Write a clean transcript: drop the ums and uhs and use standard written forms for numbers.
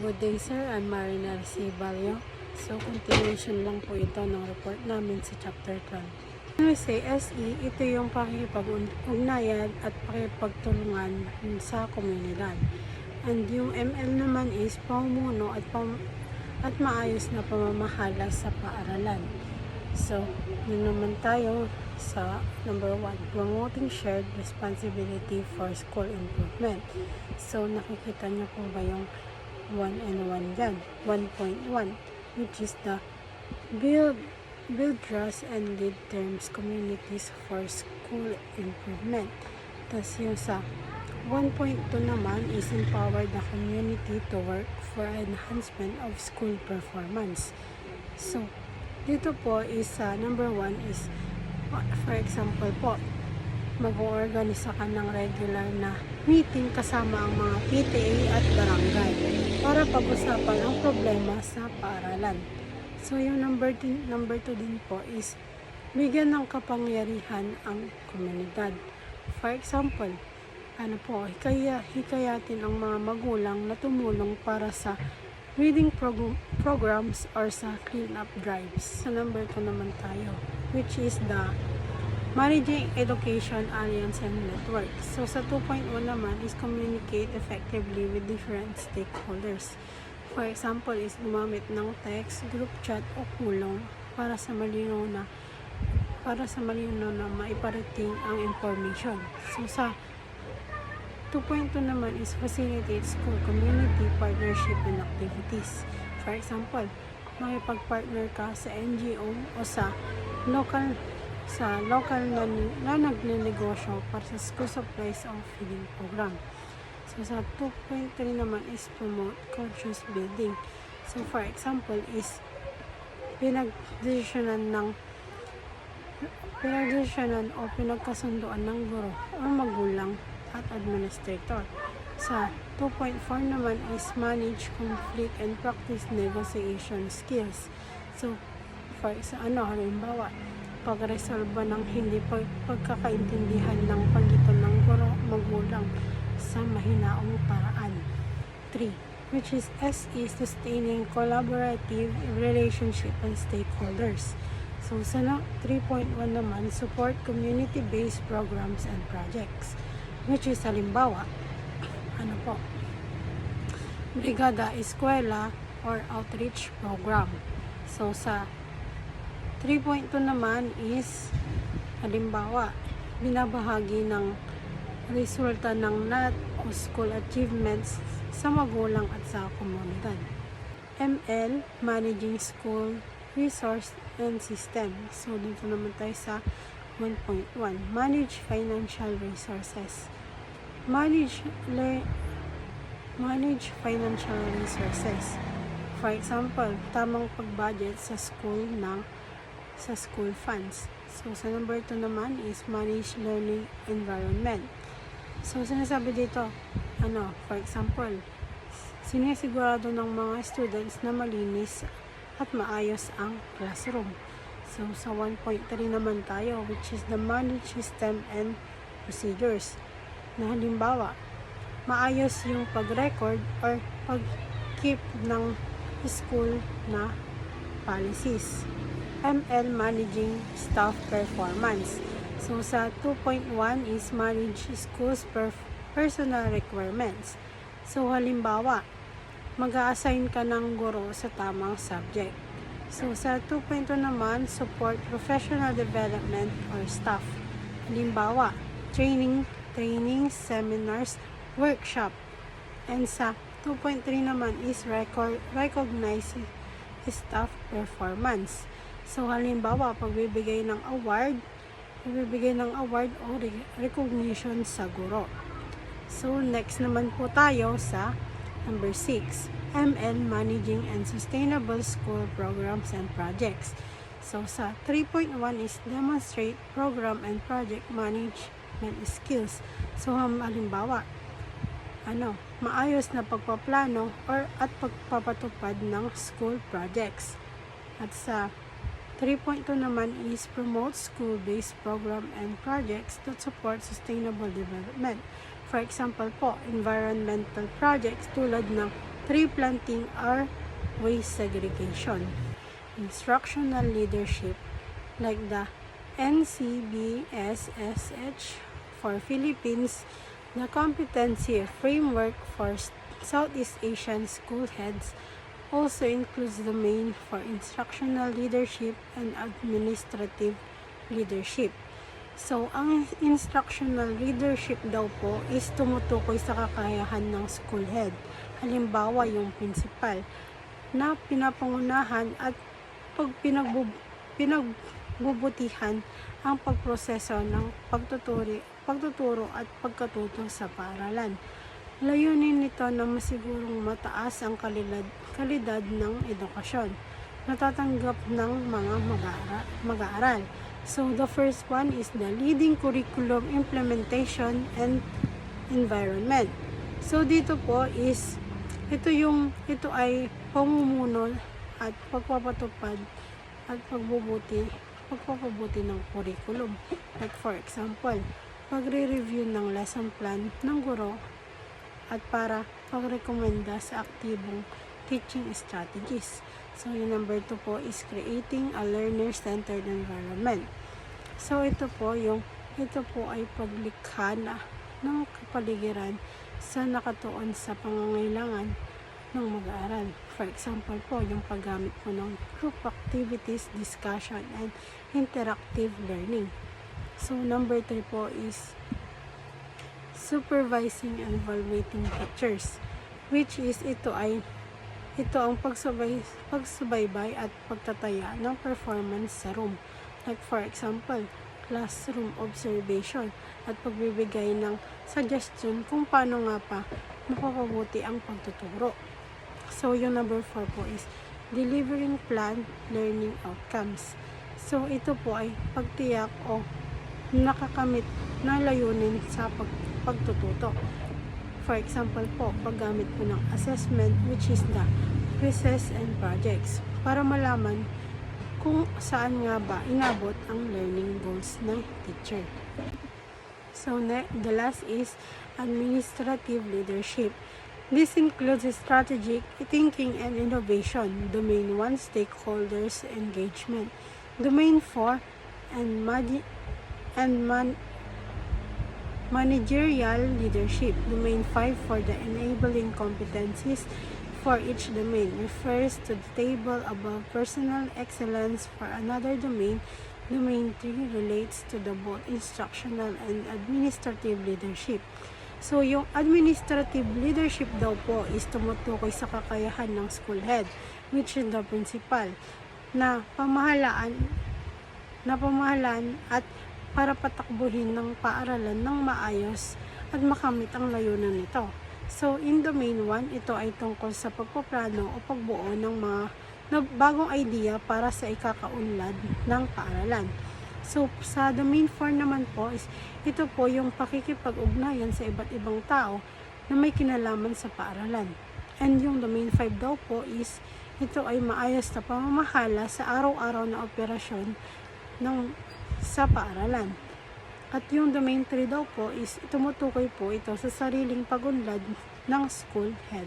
Good day sir, I'm Mariner C. Balyo. So continuation lang po ito ng report namin sa chapter 12. When we say SE, ito yung pakikipag-ugnayan at pakipagtulungan sa komunidad. And yung ML naman is pamumuno at maayos na pamamahala sa paaralan. So, yun naman tayo sa number 1, promoting shared responsibility for school improvement. So, nakikita niyo po ba yung 1 and 1 dyan? 1.1, which is the build trust and lead terms communities for school improvement. Tapos yung sa 1.2 naman is empower the community to work for enhancement of school performance. So, dito po is number 1 is, for example po, mag-organisa ka ng regular na meeting kasama ang mga PTA at barangay para pag-usapan ang problema sa paaralan. So, yung number 2 din po is bigyan ng kapangyarihan ang komunidad. For example, hikayatin ang mga magulang na tumulong para sa reading programs or sa clean-up drives. Sa number 2 naman tayo, which is the Managing Education Alliance and Network. So, sa 2.1 naman is communicate effectively with different stakeholders. For example, is gumamit ng text, group chat o kulong para sa malinaw na maiparating ang information. So, sa 2.2 naman is facilitate school community partnership and activities. For example, makipag-partner ka sa NGO o sa local na nagnenegosyo para sa school supplies o feeding program. So, sa 2.3 naman is promote conscious building. So, for example, is pinagdesisyonan o pinagkasunduan ng guro o magulang at administrator. Sa 2.4 naman is manage conflict and practice negotiation skills. So, halimbawa, pag-resolve ng hindi pagkakaintindihan ng pagitan ng guro magulang sa mahinaong paraan. 3. Which is SE, sustaining collaborative relationship and stakeholders. So, sa 3.1 naman, support community-based programs and projects. Which is, halimbawa, brigada, eskwela, or outreach program. So, sa 3.2 naman is, halimbawa, binabahagi ng resulta ng NAT o school achievements sa magulang at sa komunidad. ML, Managing School Resource and System. So, dito naman tayo sa 1.1. Manage Financial Resources. Manage financial resources. For example, tamang pag-budget sa school funds. So, sa number 2 naman is manage learning environment. So, sinasabi dito, for example, sinisigurado ng mga students na malinis at maayos ang classroom. So, sa 1.3 naman tayo, which is the manage system and procedures. Na halimbawa, maayos yung pag-record or pag-keep ng school na policies. ML, Managing Staff Performance. So, sa 2.1 is manage schools personal requirements. So, halimbawa, mag-a-assign ka ng guro sa tamang subject. So, sa 2.2 naman, support professional development or staff. Halimbawa, training, seminars, workshop. And sa 2.3 naman is recognize staff performance. So, halimbawa, pagbibigay ng award o recognition sa guro. So, next naman po tayo sa number 6, ML, Managing and Sustainable School Programs and Projects. So, sa 3.1 is demonstrate program and project management skills. So, halimbawa, maayos na pagpaplano at pagpapatupad ng school projects. At sa 3.2 naman is promote school-based program and projects that support sustainable development. For example po, environmental projects tulad ng tree planting or waste segregation. Instructional leadership like the NCBSSH for Philippines, the competency framework for Southeast Asian school heads also includes domain for instructional leadership and administrative leadership. So, ang instructional leadership daw po is tumutukoy sa kakayahan ng school head. Halimbawa, yung principal na pinapangunahan at pinagbubutihan ang pagproseso ng pagtuturo at pagkatuto sa paaralan. Layunin nito na masigurong mataas ang kalidad ng edukasyon natatanggap ng mga mag-aaral. So, the first one is the leading curriculum implementation and environment. So, dito po is, ito ay pamumuno at pagpapatupad at pagpapabuti ng curriculum. Like for example, pagre-review ng lesson plan ng guro at para pagrekomenda sa aktibong teaching strategies. So, yung number 2 po is creating a learner-centered environment. So, ito po ay paglikha ng kapaligiran sa nakatuon sa pangangailangan ng mag-aaral. For example po, yung paggamit po ng group activities, discussion, and interactive learning. So, number 3 po is supervising and evaluating teachers, which is ito ang pagsubaybay at pagtataya ng performance sa room. Like for example, classroom observation at pagbibigay ng suggestion kung paano nga pa mapapabuti ang pagtuturo. So, yung number 4 po is delivering planned learning outcomes. So, ito po ay pagtiyak o nakakamit na layunin sa pagtututo. For example po, paggamit po ng assessment, which is the quizzes and projects, para malaman kung saan nga ba inabot ang learning goals ng teacher. So, the last is administrative leadership. This includes strategic thinking and innovation. Domain 1, stakeholders engagement. Domain 4, managerial leadership. Domain 5 for the enabling competencies for each domain refers to the table above. Personal excellence for another domain. Domain 3 relates to the both instructional and administrative leadership. So, yung administrative leadership daw po is tumutukoy sa kakayahan ng school head, which is the principal, na pamahalaan at para patakbuhin ng paaralan ng maayos at makamit ang layunan nito. So, in domain 1, ito ay tungkol sa pagpaplano o pagbuo ng mga bagong idea para sa ikakaunlad ng paaralan. So, sa domain 4 naman po is ito po yung pakikipag-ugnayan sa iba't ibang tao na may kinalaman sa paaralan. And yung domain 5 daw po is ito ay maayos na pamamahala sa araw-araw na operasyon sa paaralan. At yung domain 3 daw po is tumutukoy po ito sa sariling pagunlad ng school head.